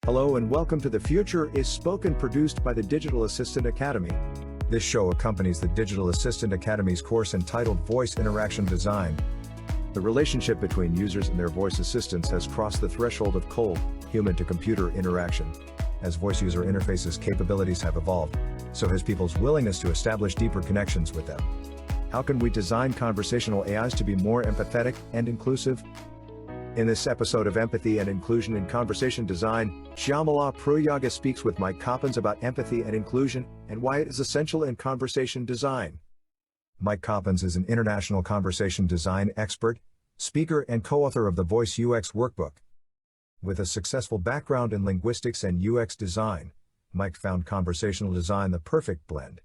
Hello and welcome to The Future is Spoken, produced by the Digital Assistant Academy. This show accompanies the Digital Assistant Academy's course entitled Voice Interaction Design. The relationship between users and their voice assistants has crossed the threshold of cold, human-to-computer interaction. As voice user interfaces capabilities have evolved, so has people's willingness to establish deeper connections with them. How can we design conversational AIs to be more empathetic and inclusive? In this episode of Empathy and Inclusion in Conversation Design, Shyamala Pruyaga speaks with Maaike Coppens about empathy and inclusion and why it is essential in conversation design. Maaike Coppens is an international conversation design expert, speaker, and co-author of the Voice UX Workbook. With a successful background in linguistics and UX design, Maaike found conversational design the perfect blend.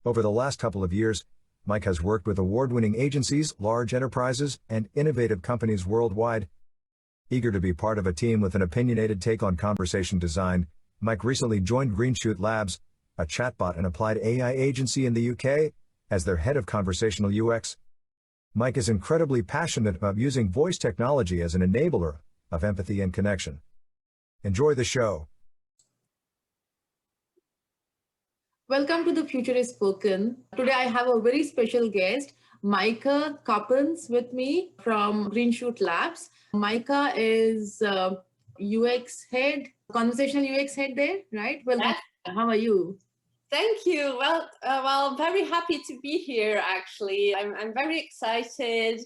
Over the last couple of years, Maaike has worked with award-winning agencies, large enterprises, and innovative companies worldwide. Eager to be part of a team with an opinionated take on conversation design, Maaike recently joined GreenshootLabs, a chatbot and applied AI agency in the UK, as their head of conversational UX. Maaike is incredibly passionate about using voice technology as an enabler of empathy and connection. Enjoy the show. Welcome to The Future is Spoken. Today I have a very special guest, Maaike Coppens, with me from GreenshootLabs. Maaike is UX head, conversational UX head there, right? Welcome. Yes. How are you? Thank you. Well, I'm very happy to be here, actually. I'm very excited.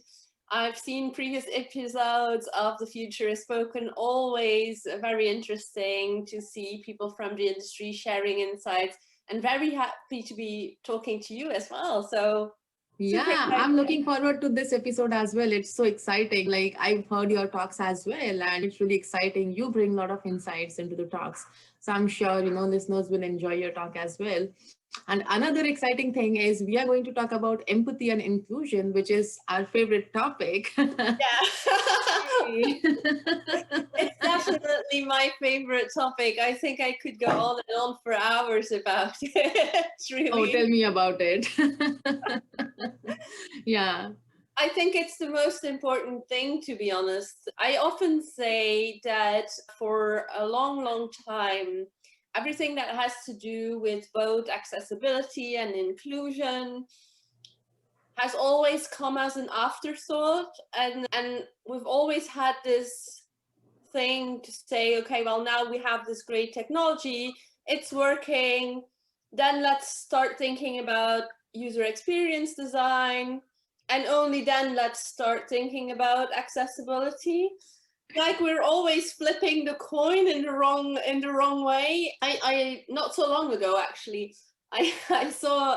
I've seen previous episodes of The Future is Spoken, always very interesting to see people from the industry sharing insights, and very happy to be talking to you as well. So yeah, I'm looking forward to this episode as well. It's so exciting. Like, I've heard your talks as well, and it's really exciting. You bring a lot of insights into the talks. So I'm sure, listeners will enjoy your talk as well. And another exciting thing is we are going to talk about empathy and inclusion, which is our favorite topic. Yeah. It's definitely my favorite topic. I think I could go on and on for hours about it. Really. Oh, tell me about it. Yeah. I think it's the most important thing, to be honest. I often say that for a long, long time, everything that has to do with both accessibility and inclusion has always come as an afterthought. And we've always had this thing to say, okay, well, now we have this great technology, it's working, then let's start thinking about user experience design, and only then let's start thinking about accessibility. Like, we're always flipping the coin in the wrong way. I not so long ago, actually, I saw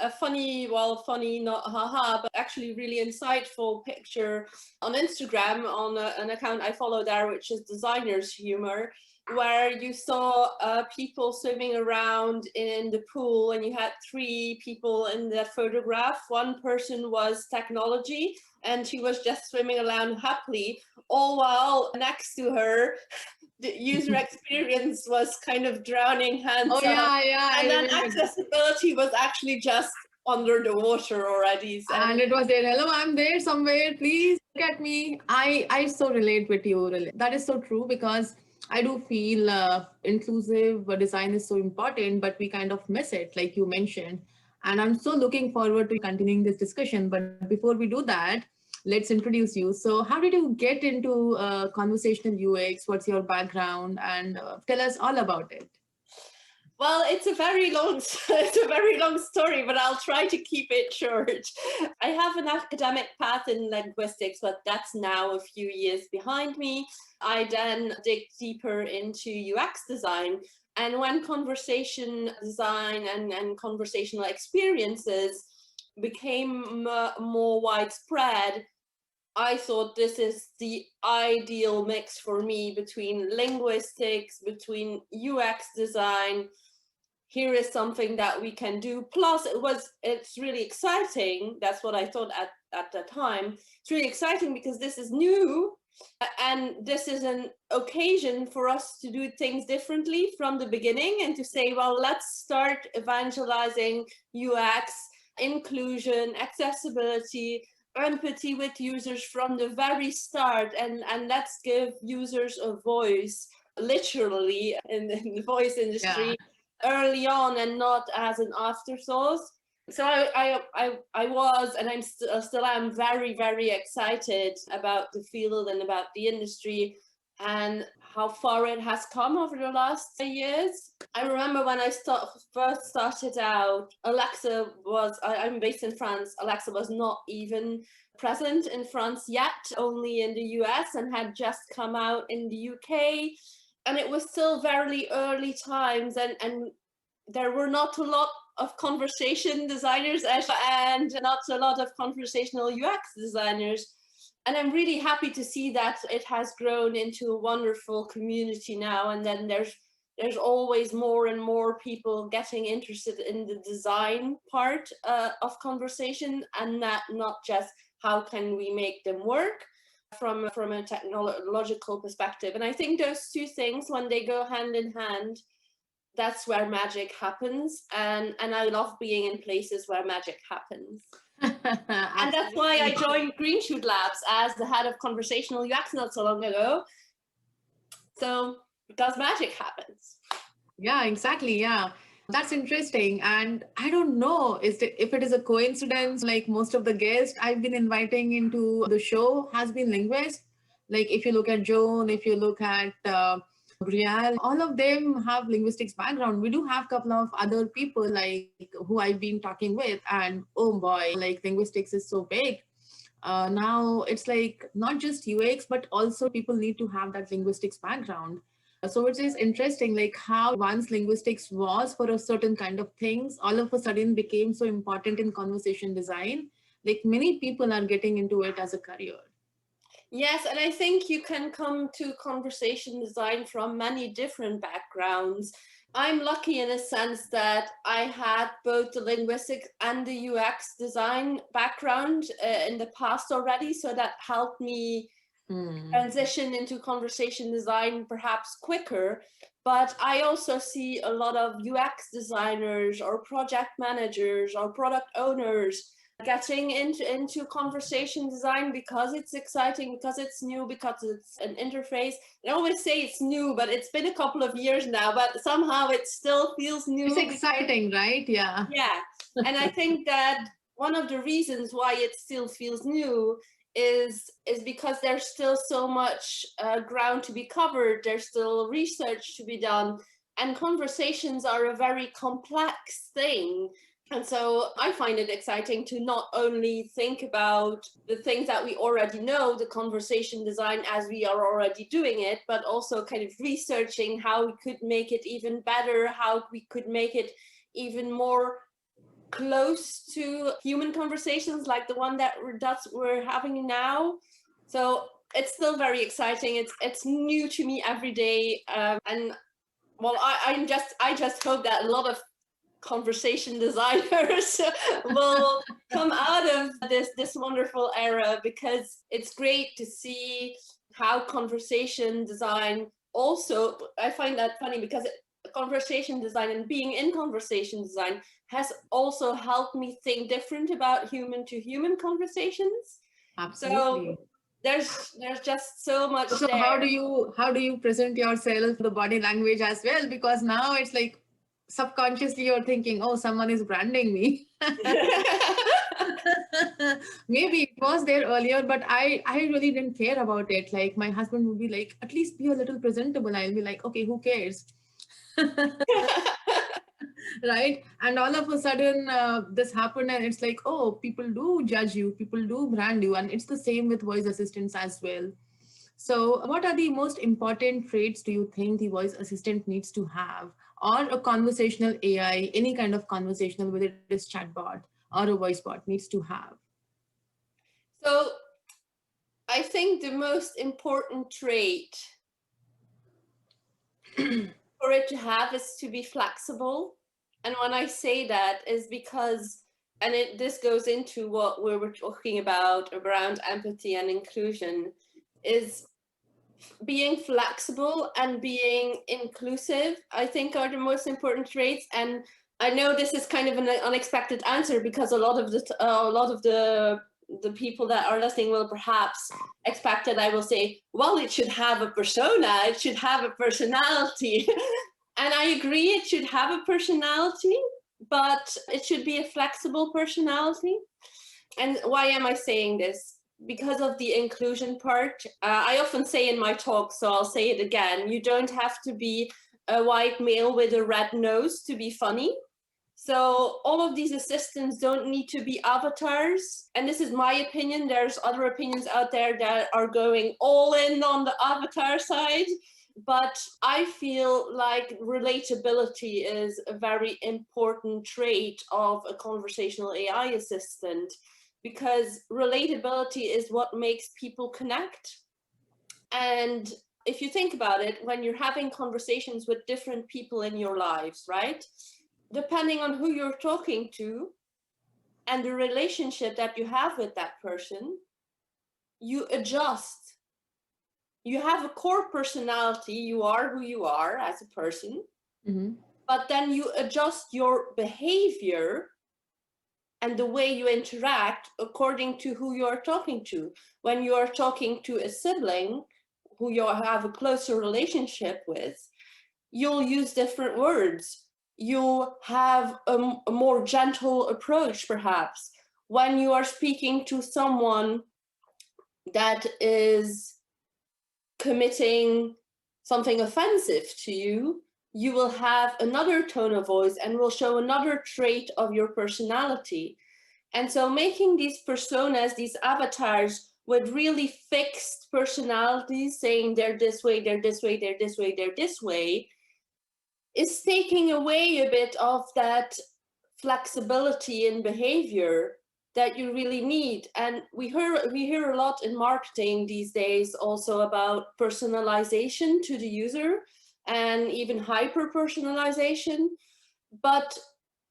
a funny, not haha, but actually really insightful picture on Instagram on an account I follow there, which is Designers Humor, where you saw people swimming around in the pool, and you had three people in that photograph. One person was technology, and she was just swimming around happily, all while next to her, the user experience was kind of drowning hands up. Yeah. And then accessibility was actually just under the water already. And it was there, hello, I'm there somewhere, please look at me. I so relate with you. That is so true, because I do feel inclusive design is so important, but we kind of miss it, like you mentioned. And I'm so looking forward to continuing this discussion. But before we do that, let's introduce you. So how did you get into conversational UX? What's your background? And tell us all about it. Well, it's a very long story, but I'll try to keep it short. I have an academic path in linguistics, but that's now a few years behind me. I then dig deeper into UX design. And when conversation design and conversational experiences became more widespread, I thought this is the ideal mix for me between linguistics, between UX design. Here is something that we can do. Plus, it's really exciting. That's what I thought at the time. It's really exciting because this is new, and this is an occasion for us to do things differently from the beginning, and to say, well, let's start evangelizing UX, inclusion, accessibility, empathy with users from the very start, and let's give users a voice literally in the voice industry early on and not as an afterthought. So I was, and I'm still am very, very excited about the field and about the industry and how far it has come over the last years. I remember when I first started out, Alexa was, I'm based in France, Alexa was not even present in France yet, only in the US, and had just come out in the UK. And it was still very early times, and there were not a lot of conversation designers and not a lot of conversational UX designers. And I'm really happy to see that it has grown into a wonderful community now. And then there's always more and more people getting interested in the design part of conversation, and that not just how can we make them work from a technological perspective. And I think those two things, when they go hand in hand, that's where magic happens. And I love being in places where magic happens. And that's why I joined GreenshootLabs as the head of conversational UX not so long ago. So, because magic happens. Yeah, exactly. Yeah. That's interesting. And I don't know if it is a coincidence, like most of the guests I've been inviting into the show has been linguists. Like if you look at Joan, if you look at Brielle, all of them have linguistics background. We do have a couple of other people like who I've been talking with, and oh boy, like linguistics is so big. Now it's like not just UX, but also people need to have that linguistics background. So it is interesting, like how once linguistics was for a certain kind of things, all of a sudden became so important in conversation design. Like many people are getting into it as a career. Yes, and I think you can come to conversation design from many different backgrounds. I'm lucky in a sense that I had both the linguistics and the UX design background in the past already, so that helped me transition into conversation design perhaps quicker. But I also see a lot of UX designers or project managers or product owners getting into conversation design because it's exciting, because it's new, because it's an interface. I always say it's new, but it's been a couple of years now, but somehow it still feels new. It's exciting, right? Yeah. Yeah. And I think that one of the reasons why it still feels new is because there's still so much ground to be covered. There's still research to be done, and conversations are a very complex thing. And so I find it exciting to not only think about the things that we already know, the conversation design as we are already doing it, but also kind of researching how we could make it even better, how we could make it even more close to human conversations like the one that we're having now. So it's still very exciting. It's new to me every day. And well, I just hope that a lot of conversation designers will come out of this wonderful era, because it's great to see how conversation design also, I find that funny because conversation design and being in conversation design has also helped me think different about human to human conversations. Absolutely. So there's just so much so there. how do you present yourself, the body language as well, because now it's like subconsciously you're thinking, oh, someone is branding me. Maybe it was there earlier, but I really didn't care about it. Like my husband would be like, at least be a little presentable. I'll be like, okay, who cares? Right. And all of a sudden this happened, and it's like, oh, people do judge you, people do brand you. And it's the same with voice assistants as well. So what are the most important traits do you think the voice assistant needs to have, or a conversational AI, any kind of conversational, whether it is chatbot or a voice bot, needs to have? So I think the most important trait for it to have is to be flexible. And when I say that is because, and this goes into what we were talking about around empathy and inclusion, is being flexible and being inclusive, I think, are the most important traits. And I know this is kind of an unexpected answer, because a lot of the the people that are listening will perhaps expect that I will say, well, it should have a persona, it should have a personality. And I agree, it should have a personality, but it should be a flexible personality. And why am I saying this? Because of the inclusion part. I often say in my talk, so I'll say it again, you don't have to be a white male with a red nose to be funny. So all of these assistants don't need to be avatars. And this is my opinion. There's other opinions out there that are going all in on the avatar side. But I feel like relatability is a very important trait of a conversational AI assistant, because relatability is what makes people connect. And if you think about it, when you're having conversations with different people in your lives, right? Depending on who you're talking to and the relationship that you have with that person, you adjust. You have a core personality, you are who you are as a person, but then you adjust your behavior and the way you interact according to who you are talking to. When you are talking to a sibling who you have a closer relationship with, you'll use different words. You'll have a more gentle approach, perhaps. When you are speaking to someone that is committing something offensive to you, you will have another tone of voice and will show another trait of your personality. And so making these personas, these avatars, with really fixed personalities, saying they're this way, they're this way, they're this way, they're this way, is taking away a bit of that flexibility in behavior that you really need. And we hear a lot in marketing these days also about personalization to the user and even hyper-personalization. But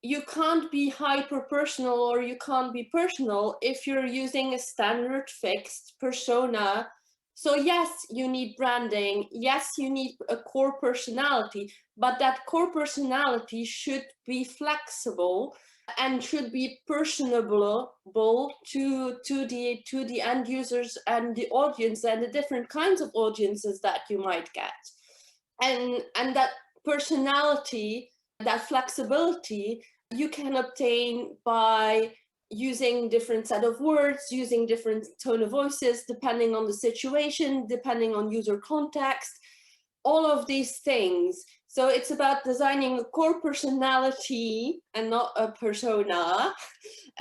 you can't be hyper-personal or you can't be personal if you're using a standard fixed persona. So yes, you need branding. Yes, you need a core personality, but that core personality should be flexible and should be personable to the end users and the audience and the different kinds of audiences that you might get. And that personality, that flexibility, you can obtain by using different set of words, using different tone of voices, depending on the situation, depending on user context, all of these things. So it's about designing a core personality and not a persona,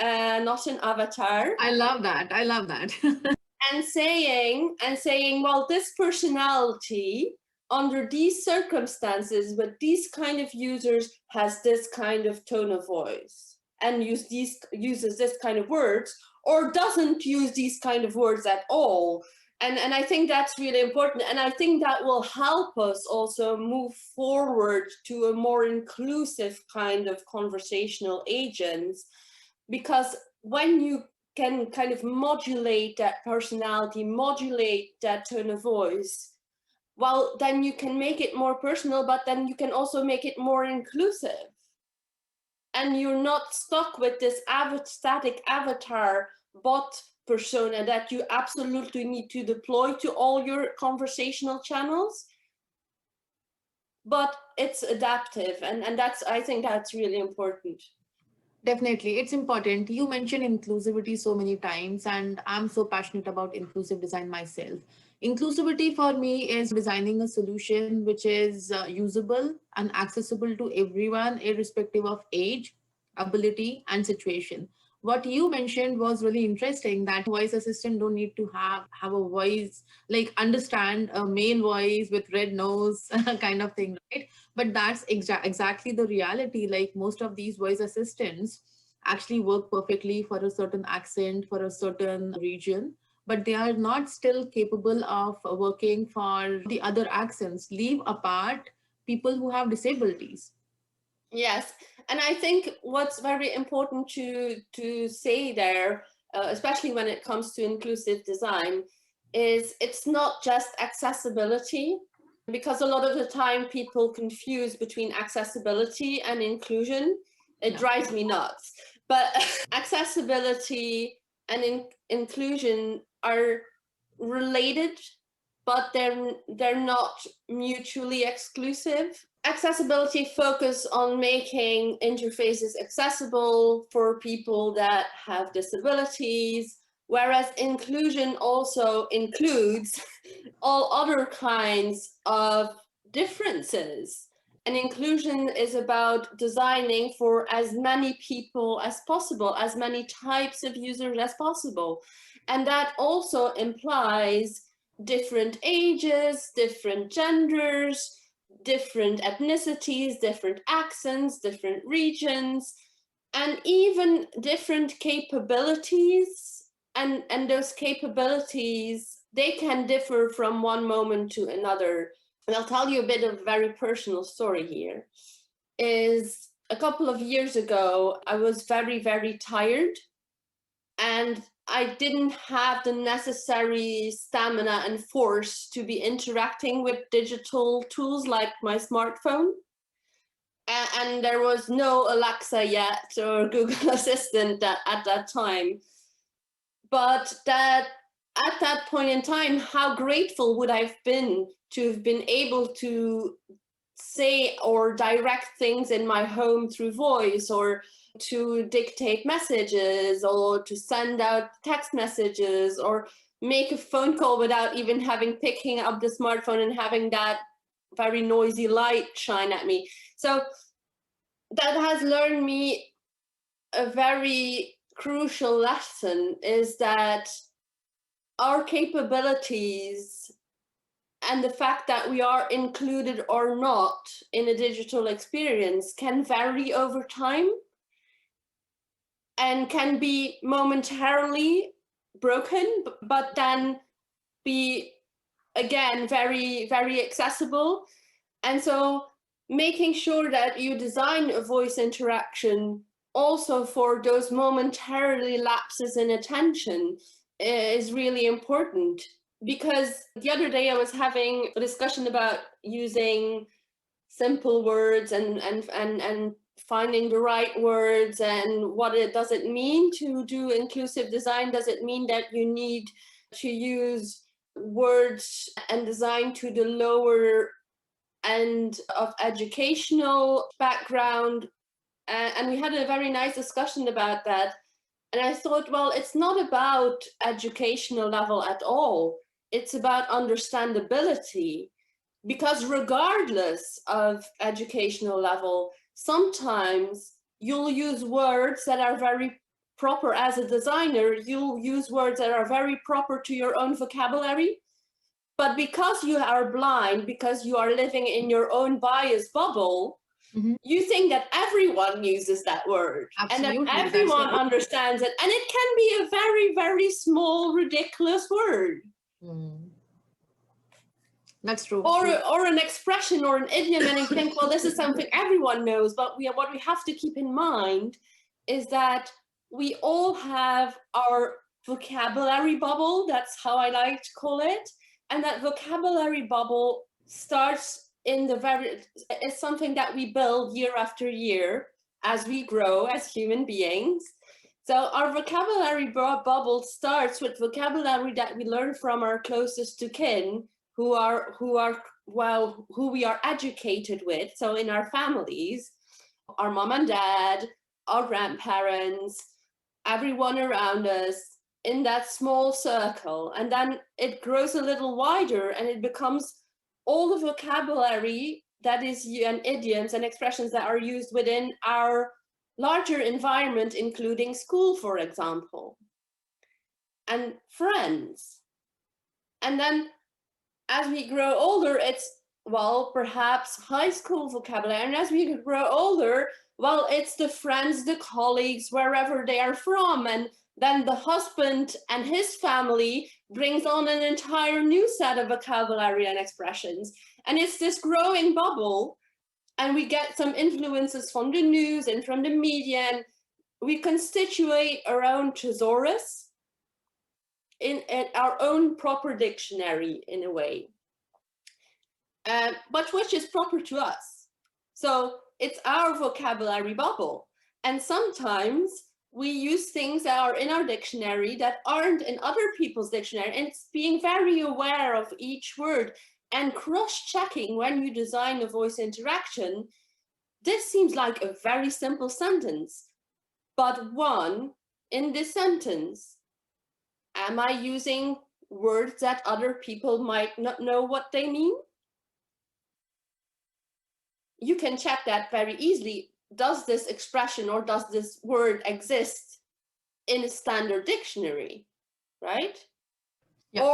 not an avatar. I love that. I love that. and saying, well, this personality under these circumstances with these kind of users has this kind of tone of voice and uses this kind of words, or doesn't use these kind of words at all. And I think that's really important. And I think that will help us also move forward to a more inclusive kind of conversational agents, because when you can kind of modulate that personality, modulate that tone of voice, well, then you can make it more personal, but then you can also make it more inclusive. And you're not stuck with this static avatar bot persona that you absolutely need to deploy to all your conversational channels. But it's adaptive, and that's, I think that's really important. Definitely, it's important. You mentioned inclusivity so many times, and I'm so passionate about inclusive design myself. Inclusivity for me is designing a solution which is usable and accessible to everyone, irrespective of age, ability, and situation. What you mentioned was really interesting, that voice assistant don't need to have a voice, like understand a male voice with red nose kind of thing, right? But that's exactly the reality. Like most of these voice assistants actually work perfectly for a certain accent, for a certain region, but they are not still capable of working for the other accents. Leave apart people who have disabilities. Yes, and I think what's very important to say there, especially when it comes to inclusive design, is it's not just accessibility, because a lot of the time people confuse between accessibility and inclusion. It drives me nuts. But accessibility and inclusion are related, but they're not mutually exclusive. Accessibility focus on making interfaces accessible for people that have disabilities, whereas inclusion also includes all other kinds of differences. And inclusion is about designing for as many people as possible, as many types of users as possible. And that also implies different ages, different genders, different ethnicities, different accents, different regions, and even different capabilities. And those capabilities, they can differ from one moment to another. And I'll tell you a bit of a very personal story here. Is a couple of years ago, I was very, very tired, and I didn't have the necessary stamina and force to be interacting with digital tools like my smartphone. And there was no Alexa yet or Google Assistant at that time. But that at that point in time, how grateful would I have been to have been able to say or direct things in my home through voice, or to dictate messages, or to send out text messages, or make a phone call without even picking up the smartphone and having that very noisy light shine at me. So that has learned me a very crucial lesson, is that our capabilities and the fact that we are included or not in a digital experience can vary over time and can be momentarily broken, but then be again very, very accessible. And so making sure that you design a voice interaction also for those momentarily lapses in attention is really important. Because the other day I was having a discussion about using simple words and finding the right words, and what does it mean to do inclusive design? Does it mean that you need to use words and design to the lower end of educational background? And we had a very nice discussion about that. And I thought, well, it's not about educational level at all. It's about understandability, because regardless of educational level, sometimes you'll use words that are very proper as a designer. You'll use words that are very proper to your own vocabulary. But because you are blind, because you are living in your own bias bubble, you think that everyone uses that word. Absolutely. And that everyone understands it. And it can be a very, very small, ridiculous word. That's true. Or an expression or an idiom, and you think, well, this is something everyone knows. But what we have to keep in mind is that we all have our vocabulary bubble. That's how I like to call it. And that vocabulary bubble starts it's something that we build year after year as we grow as human beings. So our vocabulary bubble starts with vocabulary that we learn from our closest to kin, who we are educated with. So in our families, our mom and dad, our grandparents, everyone around us, in that small circle. And then it grows a little wider, and it becomes all the vocabulary that is, and idioms and expressions that are used within our larger environment, including school, for example, and friends. And then as we grow older, it's, well, perhaps high school vocabulary. And as we grow older, well, it's the friends, the colleagues, wherever they are from. And then the husband and his family brings on an entire new set of vocabulary and expressions. And it's this growing bubble. And we get some influences from the news and from the media. And we constitute our own thesaurus in our own proper dictionary, in a way. But which is proper to us. So it's our vocabulary bubble. And sometimes we use things that are in our dictionary that aren't in other people's dictionary, and it's being very aware of each word and cross-checking when you design a voice interaction. This seems like a very simple sentence, but one, in this sentence, am I using words that other people might not know what they mean? You can check that very easily. Does this expression or does this word exist in a standard dictionary, right? Yeah.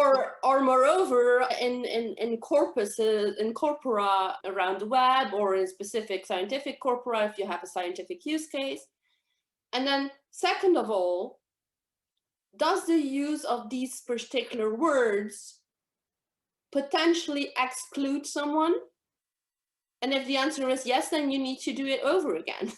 Or moreover, in corpuses, in corpora around the web, or in specific scientific corpora if you have a scientific use case. And then second of all, does the use of these particular words potentially exclude someone? And if the answer is yes, then you need to do it over again.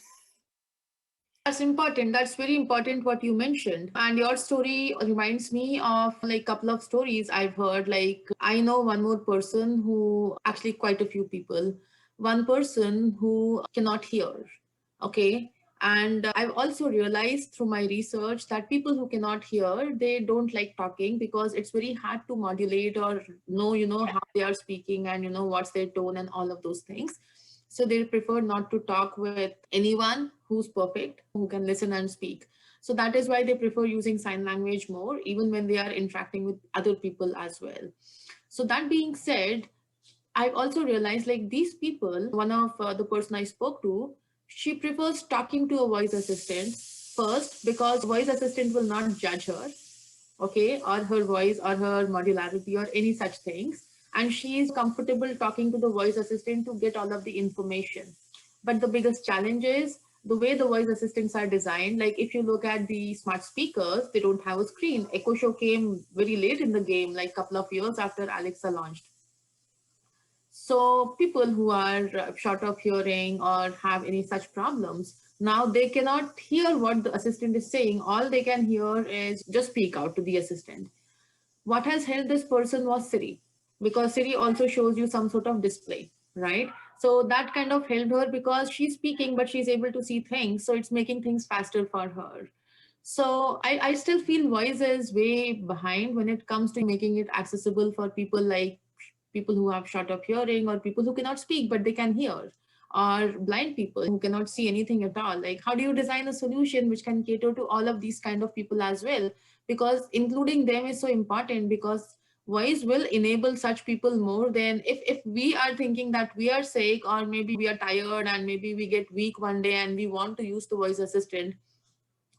That's important. That's very important what you mentioned. And your story reminds me of like a couple of stories I've heard. Like I know one more person who, actually quite a few people, one person who cannot hear. Okay. And I've also realized through my research that people who cannot hear, they don't like talking because it's very hard to modulate or know, how they are speaking and, what's their tone and all of those things. So they prefer not to talk with anyone who's perfect, who can listen and speak. So that is why they prefer using sign language more, even when they are interacting with other people as well. So that being said, I've also realized like these people, one of the person I spoke to, she prefers talking to a voice assistant first because voice assistant will not judge her, okay, or her voice or her modularity or any such things. And she is comfortable talking to the voice assistant to get all of the information. But the biggest challenge is the way the voice assistants are designed. Like if you look at the smart speakers, they don't have a screen. Echo Show came very late in the game, like a couple of years after Alexa launched. So people who are short of hearing or have any such problems, now they cannot hear what the assistant is saying. All they can hear is just speak out to the assistant. What has helped this person was Siri, because Siri also shows you some sort of display, right? So that kind of helped her because she's speaking, but she's able to see things. So it's making things faster for her. So I still feel voice is way behind when it comes to making it accessible for people like people who have short of hearing or people who cannot speak but they can hear, or blind people who cannot see anything at all. Like how do you design a solution which can cater to all of these kind of people as well? Because including them is so important, because voice will enable such people more than if we are thinking that we are sick or maybe we are tired and maybe we get weak one day and we want to use the voice assistant,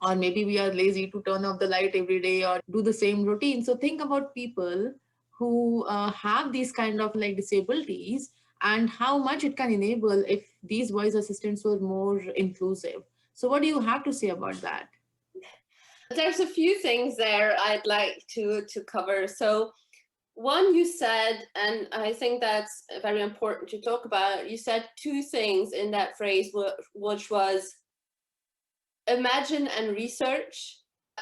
or maybe we are lazy to turn off the light every day or do the same routine. So think about people who have these kind of like disabilities and how much it can enable if these voice assistants were more inclusive. So what do you have to say about that? There's a few things there I'd like to cover. So one, you said, and I think that's very important to talk about, you said two things in that phrase, which was imagine and research.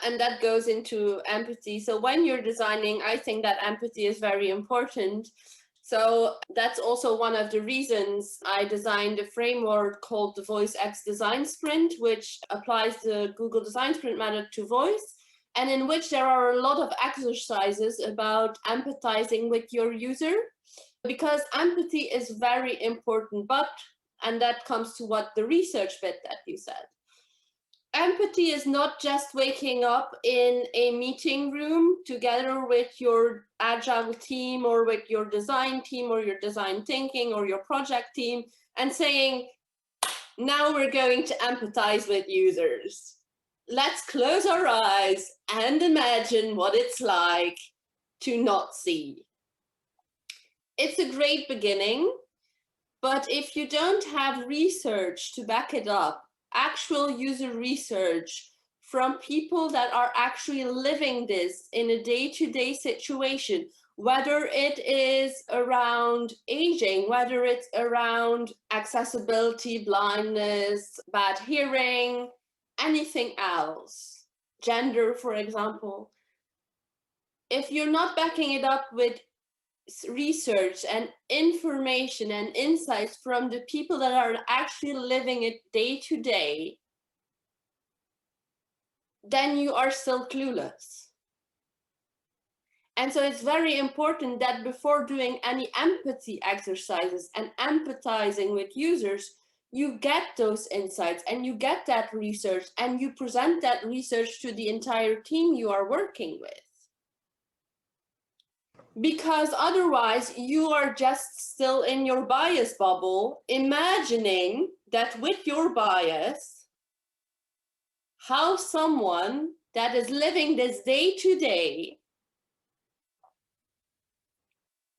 And that goes into empathy. So when you're designing, I think that empathy is very important. So that's also one of the reasons I designed a framework called the Voice UX Design Sprint, which applies the Google Design Sprint method to voice, and in which there are a lot of exercises about empathizing with your user, because empathy is very important. But, and that comes to what the research bit that you said, empathy is not just waking up in a meeting room together with your agile team or with your design team or your design thinking or your project team and saying, now we're going to empathize with users. Let's close our eyes and imagine what it's like to not see. It's a great beginning, but if you don't have research to back it up, actual user research from people that are actually living this in a day-to-day situation, whether it is around aging, whether it's around accessibility, blindness, bad hearing, anything else, gender, for example. If you're not backing it up with research and information and insights from the people that are actually living it day to day, then you are still clueless. And so it's very important that before doing any empathy exercises and empathizing with users, you get those insights and you get that research and you present that research to the entire team you are working with. Because otherwise you are just still in your bias bubble, imagining that with your bias, how someone that is living this day to day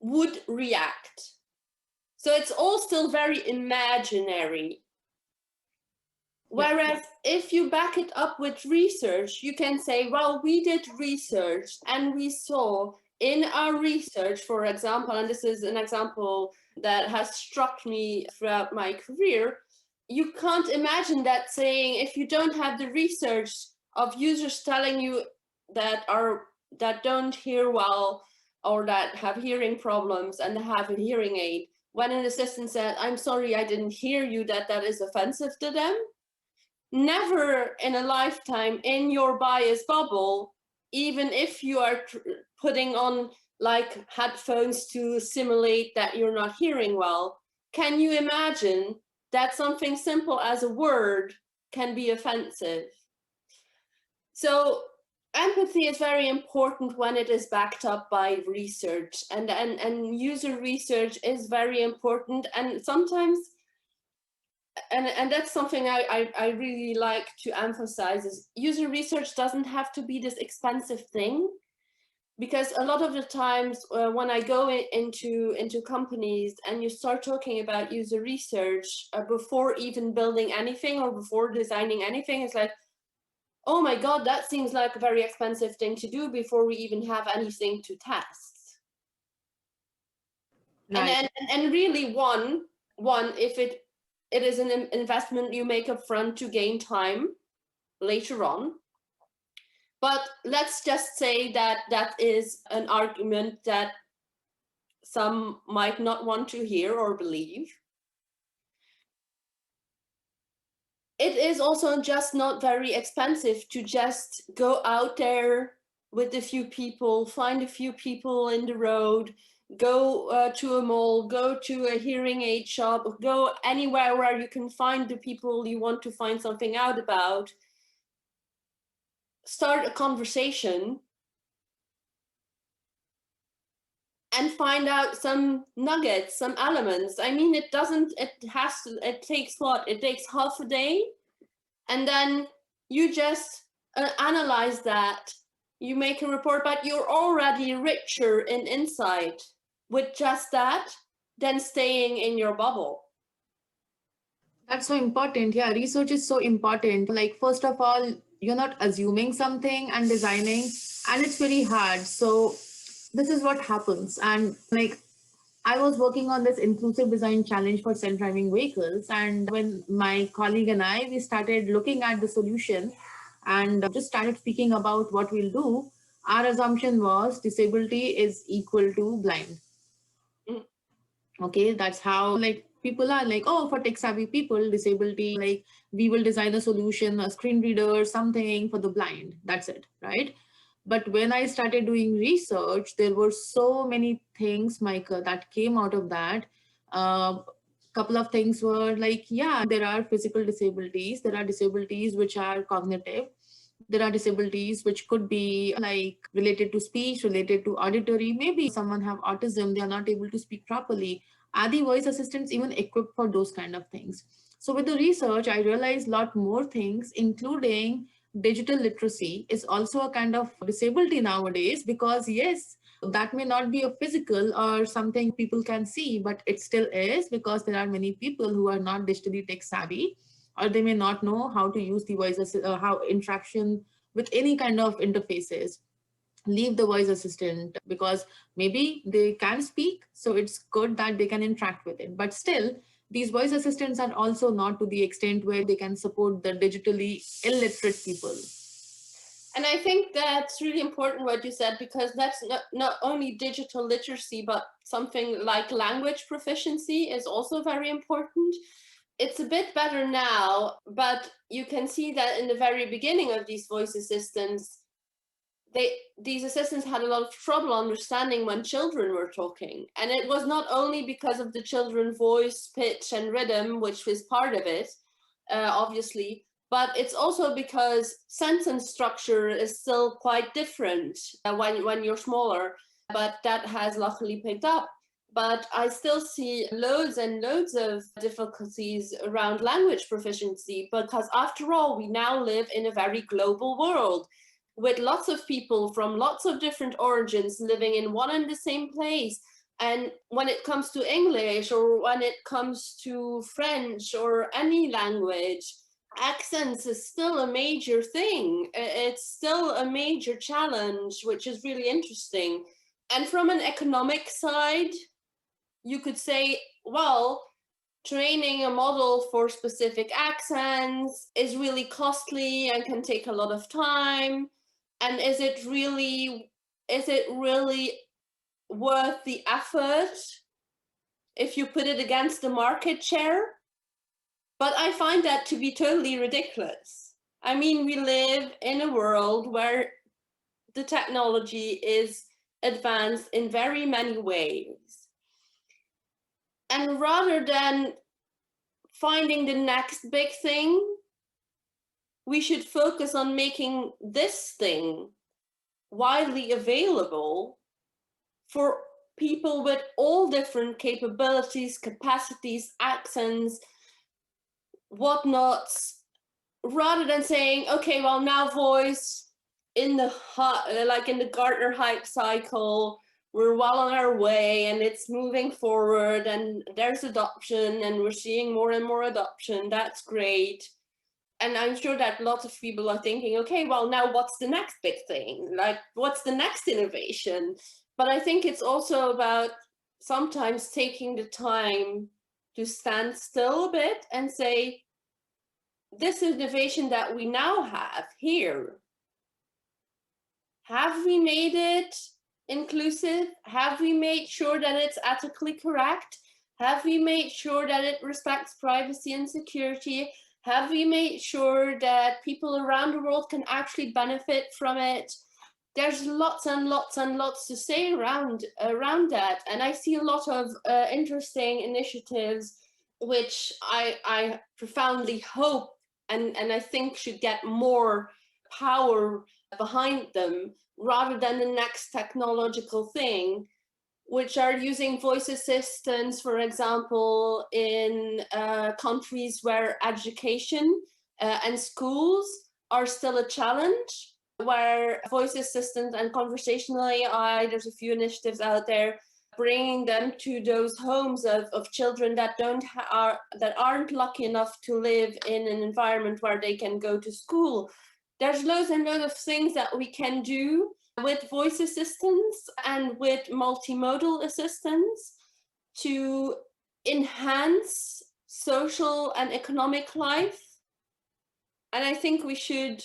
would react. So it's all still very imaginary. Whereas if you back it up with research, you can say, well, we did research and we saw in our research, for example, and this is an example that has struck me throughout my career, you can't imagine that saying, if you don't have the research of users telling you that don't hear well or that have hearing problems and have a hearing aid, when an assistant said, I'm sorry, I didn't hear you, that is offensive to them. Never in a lifetime in your bias bubble, even if you are putting on like headphones to simulate that you're not hearing well, can you imagine that something simple as a word can be offensive? So empathy is very important when it is backed up by research, and user research is very important. And sometimes, and that's something I really like to emphasize, is user research doesn't have to be this expensive thing. Because a lot of the times when I go into companies and you start talking about user research before even building anything or before designing anything, it's like, oh my God, that seems like a very expensive thing to do before we even have anything to test. Right. And really one, if it is an investment you make up front to gain time later on. But let's just say that that is an argument that some might not want to hear or believe. It is also just not very expensive to just go out there with a few people, find a few people in the road, go to a mall, go to a hearing aid shop, go anywhere where you can find the people you want to find something out about. Start a conversation and find out some nuggets, some elements. I mean, it takes what? It takes half a day. And then you just analyze that. You make a report, but you're already richer in insight with just that than staying in your bubble. That's so important. Yeah, research is so important. Like, first of all, you're not assuming something and designing, and it's very hard. So this is what happens. And like, I was working on this inclusive design challenge for self-driving vehicles. And when my colleague and we started looking at the solution and just started speaking about what we'll do, our assumption was disability is equal to blind. Okay, that's how like people are like, oh, for tech savvy people, disability, like we will design a solution, a screen reader, something for the blind. That's it, right? But when I started doing research, there were so many things, Maaike, that came out of that. Couple of things were like, yeah, there are physical disabilities, there are disabilities which are cognitive, there are disabilities which could be like related to speech, related to auditory. Maybe someone have autism, they are not able to speak properly. Are the voice assistants even equipped for those kind of things? So with the research, I realized a lot more things, including digital literacy is also a kind of disability nowadays, because yes, that may not be a physical or something people can see, but it still is, because there are many people who are not digitally tech savvy, or they may not know how to use the voice, how interaction with any kind of interfaces. Leave the voice assistant, because maybe they can speak, so it's good that they can interact with it. But still, these voice assistants are also not to the extent where they can support the digitally illiterate people. And I think that's really important what you said, because that's not only digital literacy, but something like language proficiency is also very important. It's a bit better now, but you can see that in the very beginning of these voice assistants, these assistants had a lot of trouble understanding when children were talking. And it was not only because of the children's voice, pitch, and rhythm, which was part of it, obviously, but it's also because sentence structure is still quite different when you're smaller, but that has luckily picked up. But I still see loads and loads of difficulties around language proficiency, because after all, we now live in a very global world with lots of people from lots of different origins living in one and the same place. And when it comes to English, or when it comes to French or any language, accents is still a major thing. It's still a major challenge, which is really interesting. And from an economic side, you could say, well, training a model for specific accents is really costly and can take a lot of time. And is it really worth the effort if you put it against the market share? But I find that to be totally ridiculous. I mean, we live in a world where the technology is advanced in very many ways. And rather than finding the next big thing, we should focus on making this thing widely available for people with all different capabilities, capacities, accents, whatnots, rather than saying, okay, well, now voice in the Gartner hype cycle, we're well on our way and it's moving forward and there's adoption and we're seeing more and more adoption. That's great. And I'm sure that lots of people are thinking, okay, well, now what's the next big thing? Like, what's the next innovation? But I think it's also about sometimes taking the time to stand still a bit and say, this innovation that we now have here, have we made it inclusive? Have we made sure that it's ethically correct? Have we made sure that it respects privacy and security? Have we made sure that people around the world can actually benefit from it? There's lots and lots and lots to say around that. And I see a lot of interesting initiatives, which I profoundly hope and I think should get more power behind them, rather than the next technological thing, which are using voice assistants, for example, in countries where education and schools are still a challenge, where voice assistant and conversational AI, there's a few initiatives out there, bringing them to those homes of children that aren't lucky enough to live in an environment where they can go to school. There's loads and loads of things that we can do with voice assistants and with multimodal assistants to enhance social and economic life. And I think we should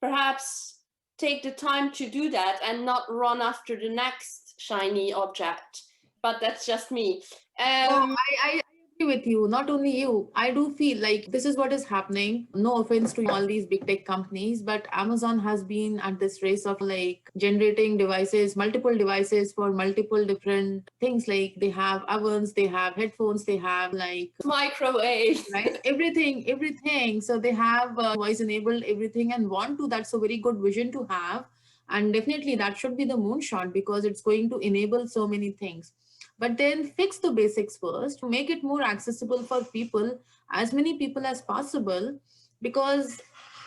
perhaps take the time to do that and not run after the next shiny object. But that's just me. No, I agree with you. Not only you, I do feel like this is what is happening. No offense to all these big tech companies, but Amazon has been at this race of like generating devices, multiple devices for multiple different things. Like they have ovens, they have headphones, they have like microwave, right? Everything. So they have voice enabled everything and want to. That's a very good vision to have. And definitely that should be the moonshot because it's going to enable so many things. But then fix the basics first, make it more accessible for people, as many people as possible, because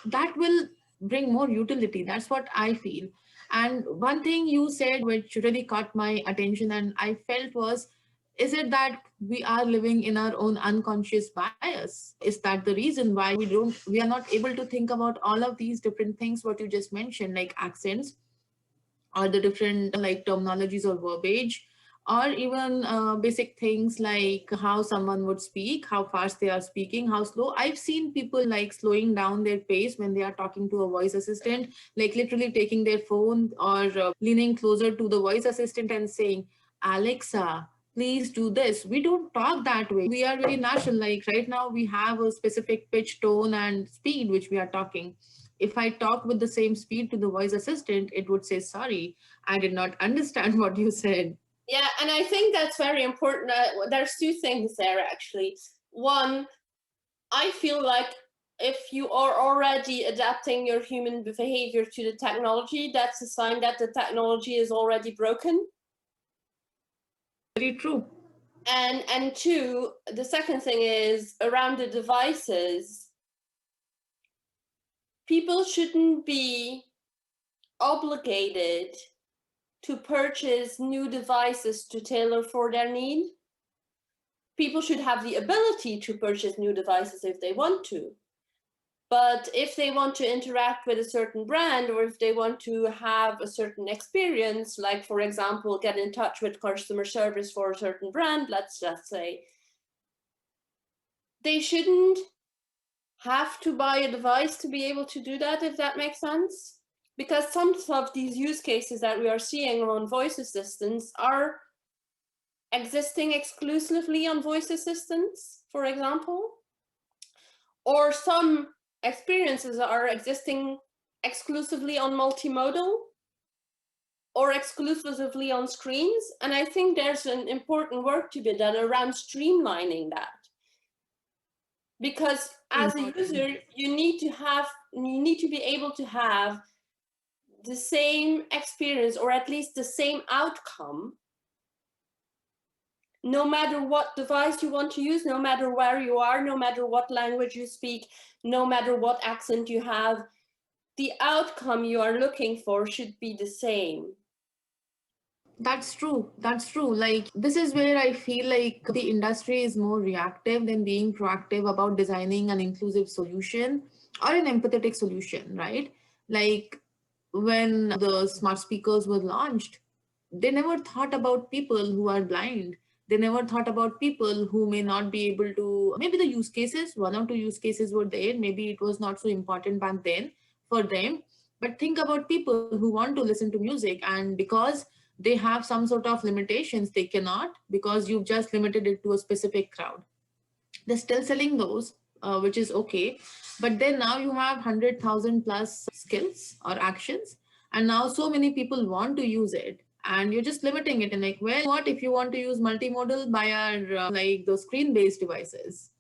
that will bring more utility. That's what I feel. And one thing you said, which really caught my attention and I felt was, is it that we are living in our own unconscious bias? Is that the reason why we are not able to think about all of these different things, what you just mentioned, like accents or the different like terminologies or verbiage, or even basic things like how someone would speak, how fast they are speaking, how slow. I've seen people like slowing down their pace when they are talking to a voice assistant, like literally taking their phone or leaning closer to the voice assistant and saying, Alexa, please do this. We don't talk that way. We are very natural. Like right now, we have a specific pitch, tone, and speed which we are talking. If I talk with the same speed to the voice assistant, it would say, sorry, I did not understand what you said. Yeah, and I think that's very important. There's two things there, actually. One, I feel like if you are already adapting your human behavior to the technology, that's a sign that the technology is already broken. Very true. And two, the second thing is around the devices. People shouldn't be obligated to purchase new devices to tailor for their need. People should have the ability to purchase new devices if they want to. But if they want to interact with a certain brand, or if they want to have a certain experience, like, for example, get in touch with customer service for a certain brand, let's just say, they shouldn't have to buy a device to be able to do that, if that makes sense. Because some of these use cases that we are seeing on voice assistants are existing exclusively on voice assistants, for example, or some experiences are existing exclusively on multimodal or exclusively on screens. And I think there's an important work to be done around streamlining that. Because as a user, you need to be able to have the same experience, or at least the same outcome, no matter what device you want to use, no matter where you are, no matter what language you speak, no matter what accent you have. The outcome you are looking for should be the same. That's true. That's true. Like, this is where I feel like the industry is more reactive than being proactive about designing an inclusive solution or an empathetic solution, right? Like, when the smart speakers were launched, they never thought about people who are blind. They never thought about people who may not be able to, maybe the use cases, one or two use cases were there. Maybe it was not so important back then for them. But think about people who want to listen to music, and because they have some sort of limitations, they cannot, because you've just limited it to a specific crowd. They're still selling those, which is okay. But then now you have 100,000 plus skills or actions, and now so many people want to use it, and you're just limiting it. And like, well, what if you want to use multimodal by our like those screen-based devices?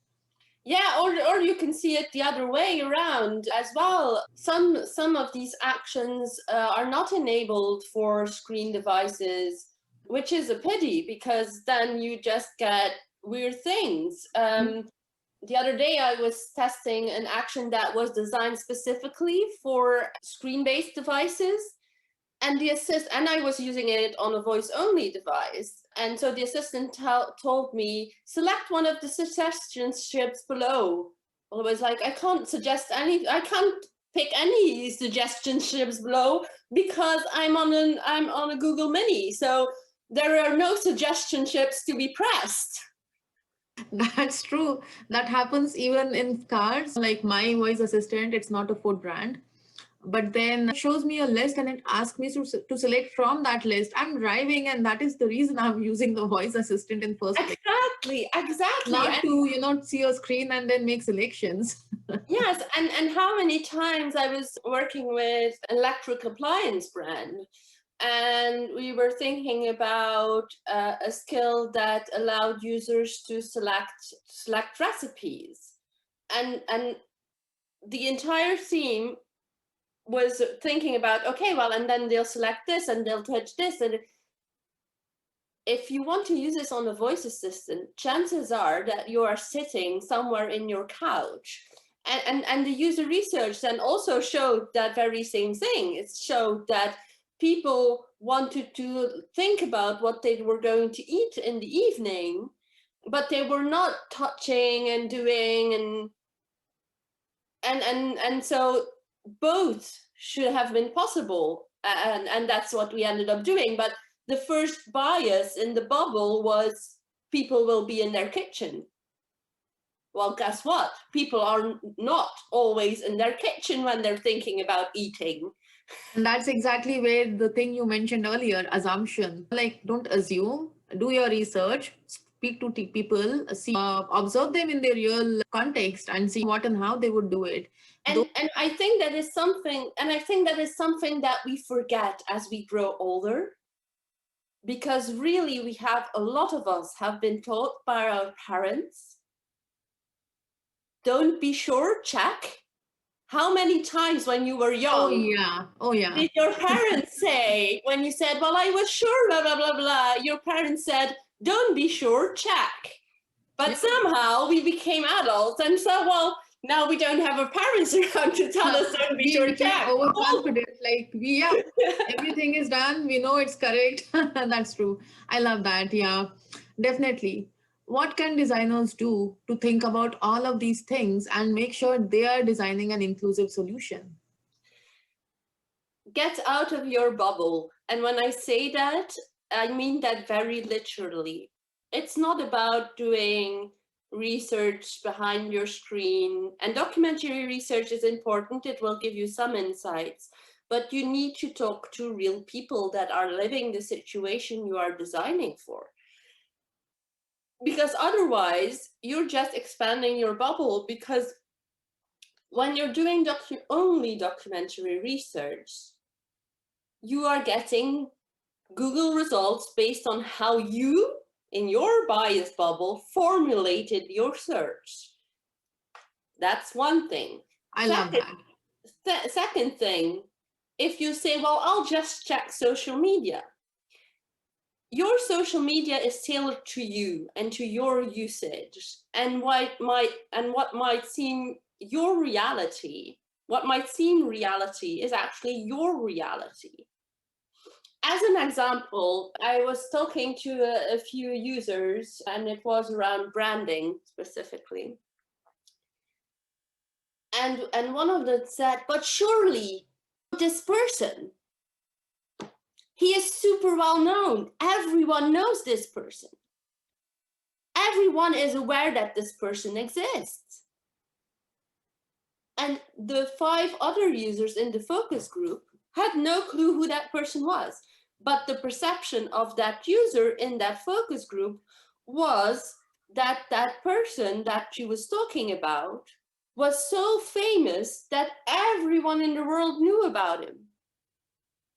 Yeah, or you can see it the other way around as well. Some of these actions are not enabled for screen devices, which is a pity, because then you just get weird things. The other day I was testing an action that was designed specifically for screen-based devices, and I was using it on a voice-only device. And so the assistant told me, select one of the suggestion strips below. Well, I was like, I can't pick any suggestion strips below because I'm on a Google Mini. So there are no suggestion strips to be pressed. That's true. That happens even in cars. Like my voice assistant, it's not a food brand, but then it shows me a list and it asks me to select from that list. I'm driving, and that is the reason I'm using the voice assistant in first place. Exactly. Not to see a screen and then make selections. Yes, and how many times I was working with an electric appliance brand, and we were thinking about a skill that allowed users to select recipes, and the entire theme was thinking about, okay, well, and then they'll select this and they'll touch this. And if you want to use this on a voice assistant, chances are that you are sitting somewhere in your couch. And the user research then also showed that very same thing. It showed that people wanted to think about what they were going to eat in the evening, but they were not touching and doing, and so both should have been possible, and that's what we ended up doing. But the first bias in the bubble was people will be in their kitchen. Well, guess what? People are not always in their kitchen when they're thinking about eating. And that's exactly where the thing you mentioned earlier, assumption, like don't assume. do your research, speak to people, see, observe them in their real context and see what and how they would do it. And I think that is something, that we forget as we grow older, because really a lot of us have been taught by our parents, don't be sure, check. How many times when you were young, did your parents say, when you said, well, I was sure, blah, blah, blah, blah, your parents said, don't be sure, check. But somehow we became adults and said, well, now we don't have our parents around to tell us don't be sure, check. Overconfident, everything is done, we know it's correct. That's true. I love that. Yeah, definitely. What can designers do to think about all of these things and make sure they are designing an inclusive solution? Get out of your bubble. And when I say that, I mean that very literally. It's not about doing research behind your screen, and documentary research is important. It will give you some insights, but you need to talk to real people that are living the situation you are designing for. Because otherwise you're just expanding your bubble, because when you're doing only documentary research, you are getting Google results based on how you, in your bias bubble, formulated your search. That's one thing. I love that. Second thing, if you say, well, I'll just check social media. Your social media is tailored to you and to your usage, and what might seem your reality, what might seem reality is actually your reality. As an example, I was talking to a few users, and it was around branding specifically. And one of them said, but surely this person, he is super well known. Everyone knows this person. Everyone is aware that this person exists. And the 5 other users in the focus group had no clue who that person was. But the perception of that user in that focus group was that that person that she was talking about was so famous that everyone in the world knew about him.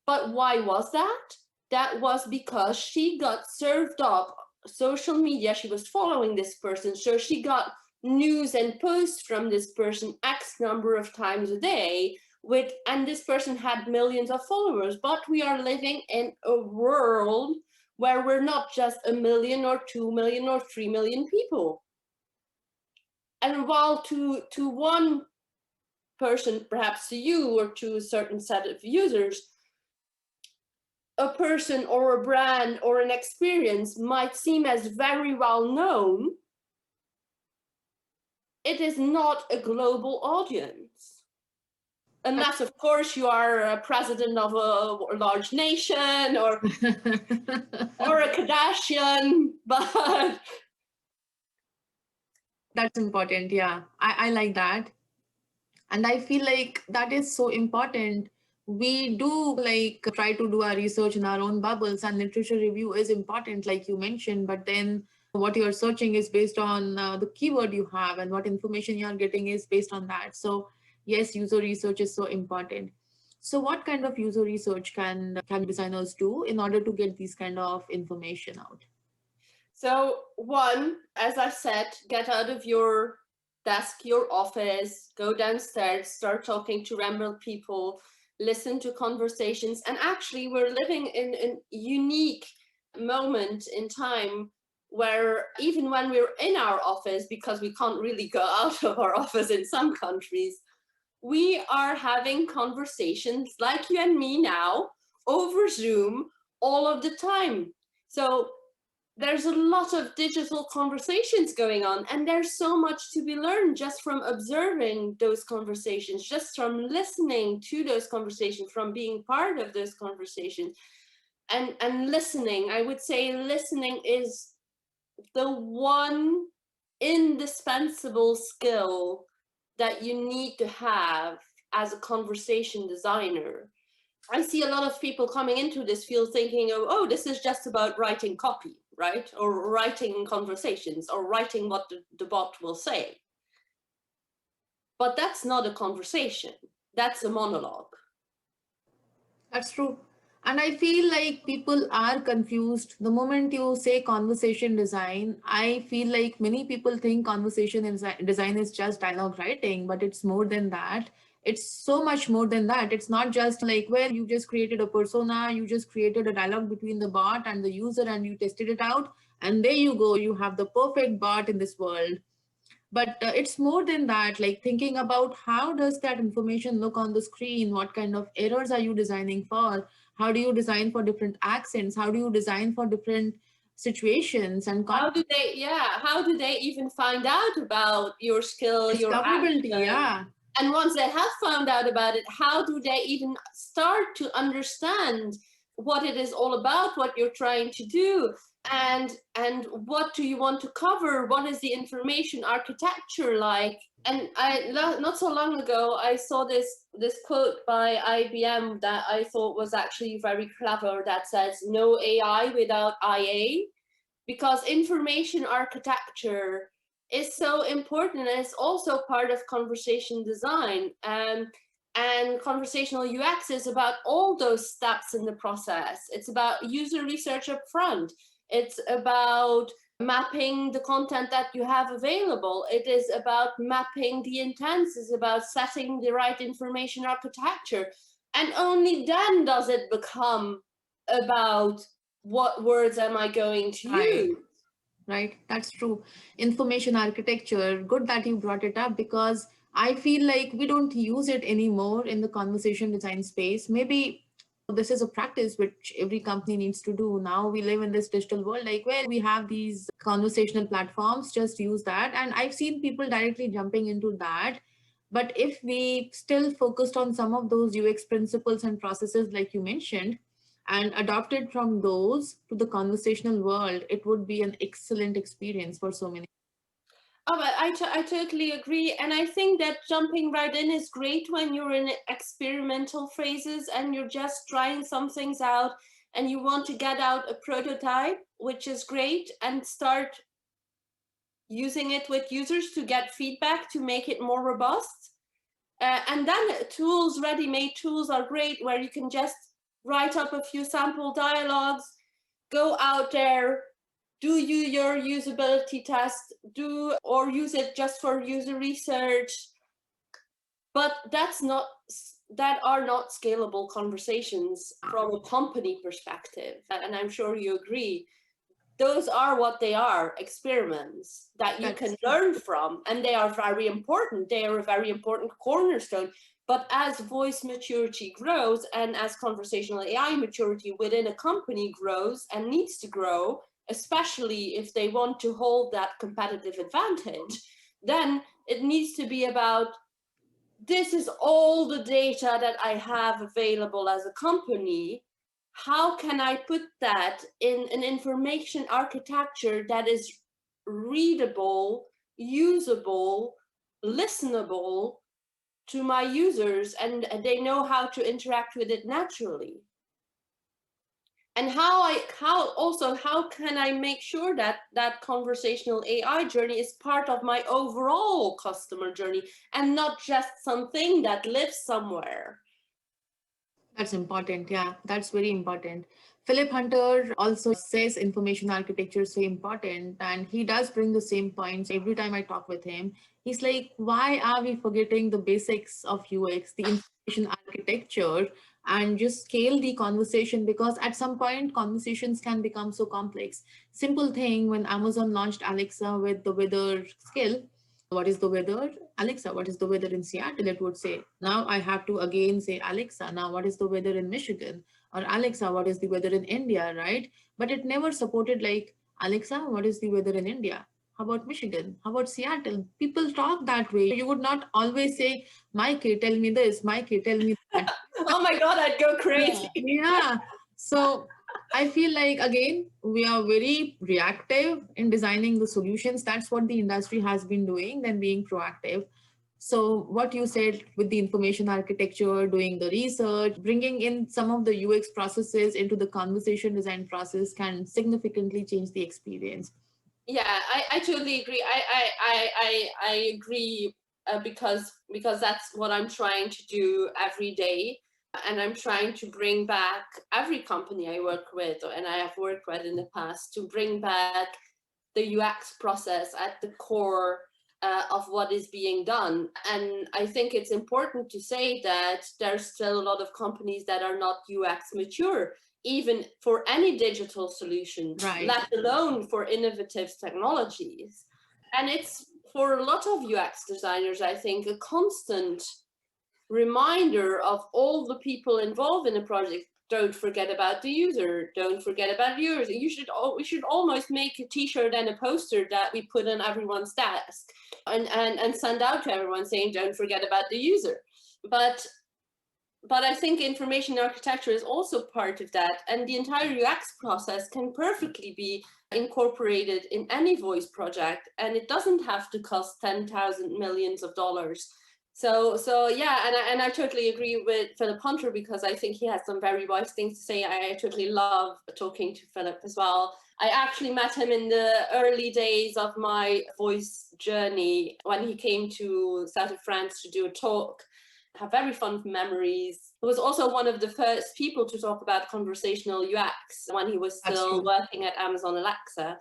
But why was that? That was because she got served up social media. She was following this person, so she got news and posts from this person X number of times a day, and this person had millions of followers. But we are living in a world where we're not just 1 million or 2 million or 3 million people. And while to one person, perhaps to you or to a certain set of users, a person or a brand or an experience might seem as very well known, it is not a global audience. Unless, of course, you are a president of a large nation or a Kardashian, but... That's important, yeah. I like that. And I feel like that is so important. We do try to do our research in our own bubbles, and literature review is important, like you mentioned, but then what you're searching is based on the keyword you have, and what information you're getting is based on that. So yes, user research is so important. So what kind of user research can designers do in order to get these kind of information out? So one, as I said, get out of your desk, your office, go downstairs, start talking to random people, listen to conversations. And actually, we're living in a unique moment in time where even when we're in our office, because we can't really go out of our office in some countries, we are having conversations like you and me now over Zoom all of the time. So there's a lot of digital conversations going on, and there's so much to be learned just from observing those conversations, just from listening to those conversations, from being part of those conversations. And listening, I would say listening is the one indispensable skill that you need to have as a conversation designer. I see a lot of people coming into this field thinking, oh, this is just about writing copy. right? Or writing conversations or writing what the bot will say. But that's not a conversation. That's a monologue. That's true. And I feel like people are confused. The moment you say conversation design, I feel like many people think design is just dialogue writing, but it's more than that. It's so much more than that. It's not just like, well, you just created a persona, you just created a dialogue between the bot and the user, and you tested it out. And there you go, you have the perfect bot in this world. But it's more than that, like thinking about how does that information look on the screen, what kind of errors are you designing for, how do you design for different accents, how do you design for different situations and how do they even find out about your skill, your discoverability. action? Yeah, And once they have found out about it, how do they even start to understand what it is all about, what you're trying to do, and what do you want to cover? What is the information architecture like? And not so long ago, I saw this quote by IBM that I thought was actually very clever, that says, no AI without IA, because information architecture is so important, and it's also part of conversation design. And conversational UX is about all those steps in the process. It's about user research up front. It's about mapping the content that you have available. It is about mapping the intents. It's about setting the right information architecture. And only then does it become about what words am I going to use. Right, that's true. Information architecture, good that you brought it up, because I feel like we don't use it anymore in the conversation design space. Maybe this is a practice which every company needs to do. Now we live in this digital world, like where we have these conversational platforms, just use that. And I've seen people directly jumping into that. But if we still focused on some of those UX principles and processes, like you mentioned, and adopted from those to the conversational world, it would be an excellent experience for so many. Oh, but I totally agree. And I think that jumping right in is great when you're in experimental phases and you're just trying some things out and you want to get out a prototype, which is great, and start using it with users to get feedback to make it more robust. And then tools, ready-made tools are great, where you can just write up a few sample dialogues, go out there, do your usability test, or use it just for user research. But that are not scalable conversations from a company perspective. And I'm sure you agree. Those are what they are, experiments that you can learn from, and they are very important. They are a very important cornerstone. But as voice maturity grows and as conversational AI maturity within a company grows and needs to grow, especially if they want to hold that competitive advantage, then it needs to be about, this is all the data that I have available as a company. How can I put that in an information architecture that is readable, usable, listenable to my users, and they know how to interact with it naturally? And how can I make sure that that conversational AI journey is part of my overall customer journey and not just something that lives somewhere? That's important. Yeah, that's very important. Philip Hunter also says information architecture is so important, and he does bring the same points every time I talk with him. He's like, why are we forgetting the basics of UX, the information architecture, and just scale the conversation? Because at some point, conversations can become so complex. Simple thing, when Amazon launched Alexa with the weather skill, what is the weather? Alexa, what is the weather in Seattle? It would say. Now I have to again say, Alexa, now what is the weather in Michigan? Or Alexa, what is the weather in India, right? But it never supported like, Alexa, what is the weather in India? How about Michigan? How about Seattle? People talk that way. You would not always say, Maaike, tell me this, Maaike, tell me that. Oh my God, I'd go crazy. Yeah. So I feel like, again, we are very reactive in designing the solutions. That's what the industry has been doing, than being proactive. So what you said with the information architecture, doing the research, bringing in some of the UX processes into the conversation design process can significantly change the experience. Yeah, I totally agree. I agree because that's what I'm trying to do every day. And I'm trying to bring back every company I work with and I have worked with in the past to bring back the UX process at the core of what is being done. And I think it's important to say that there's still a lot of companies that are not UX mature, even for any digital solution, Right. let alone for innovative technologies. And it's for a lot of UX designers, I think, a constant reminder of all the people involved in a project. Don't forget about the user. Don't forget about viewers. We should almost make a T-shirt and a poster that we put on everyone's desk and send out to everyone saying, don't forget about the user. But I think information architecture is also part of that. And the entire UX process can perfectly be incorporated in any voice project. And it doesn't have to cost 10,000 millions of dollars. So yeah, and I totally agree with Philip Hunter because I think he has some very wise things to say. I totally love talking to Philip as well. I actually met him in the early days of my voice journey when he came to south of France to do a talk. I have very fond memories. He was also one of the first people to talk about conversational UX when he was still working at Amazon Alexa.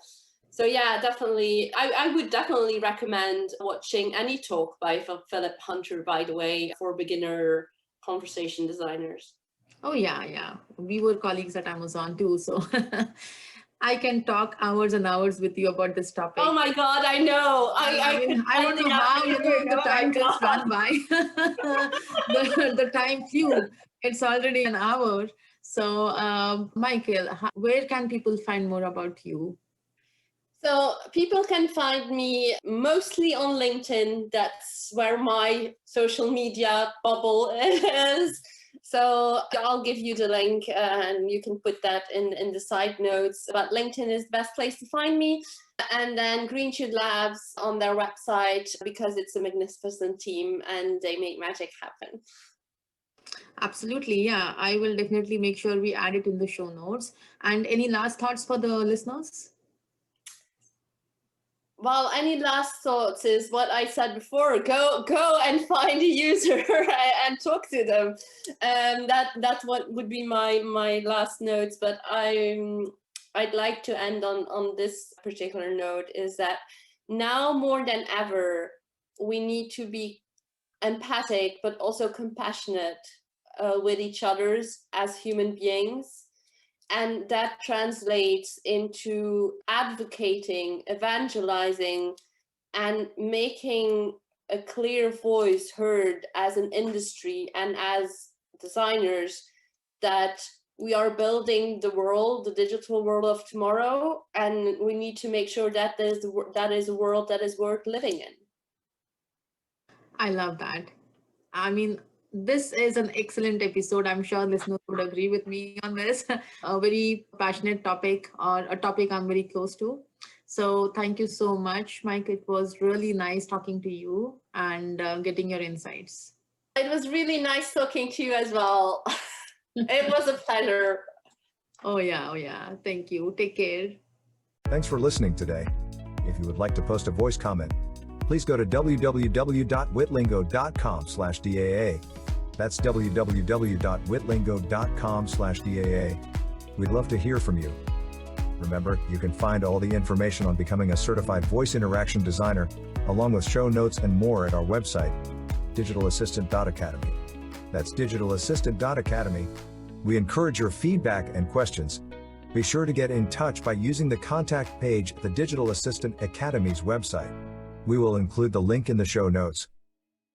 So yeah, definitely. I would definitely recommend watching any talk by Philip Hunter, by the way, for beginner conversation designers. Oh yeah. We were colleagues at Amazon too, so I can talk hours and hours with you about this topic. Oh my God, I know. I don't know how the time just ran by. the time flew. It's already an hour. So Michael, where can people find more about you? So people can find me mostly on LinkedIn. That's where my social media bubble is. So I'll give you the link and you can put that in the side notes. But LinkedIn is the best place to find me. And then GreenshootLabs on their website because it's a magnificent team and they make magic happen. Absolutely. Yeah, I will definitely make sure we add it in the show notes. And any last thoughts for the listeners? Well, any last thoughts is what I said before. Go and find a user and talk to them. That's what would be my last notes. But I'd like to end on this particular note is that now more than ever, we need to be empathic, but also compassionate with each others as human beings. And that translates into advocating, evangelizing, and making a clear voice heard as an industry and as designers that we are building the world, the digital world of tomorrow, and we need to make sure that that is a world that is worth living in. I love that. I mean, this is an excellent episode. I'm sure listeners would agree with me on this. A very passionate topic or a topic I'm very close to. So thank you so much, Mike. It was really nice talking to you and getting your insights. It was really nice talking to you as well. It was a pleasure. Oh yeah. Thank you. Take care. Thanks for listening today. If you would like to post a voice comment, please go to www.witlingo.com/DAA. That's www.witlingo.com/DAA. We'd love to hear from you. Remember, you can find all the information on becoming a certified voice interaction designer, along with show notes and more at our website, digitalassistant.academy. That's digitalassistant.academy. We encourage your feedback and questions. Be sure to get in touch by using the contact page at the Digital Assistant Academy's website. We will include the link in the show notes.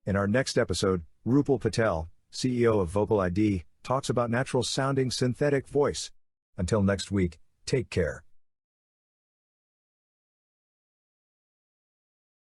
In our next episode, Rupal Patel, CEO of Vocal ID, talks about natural sounding synthetic voice. Until next week, take care.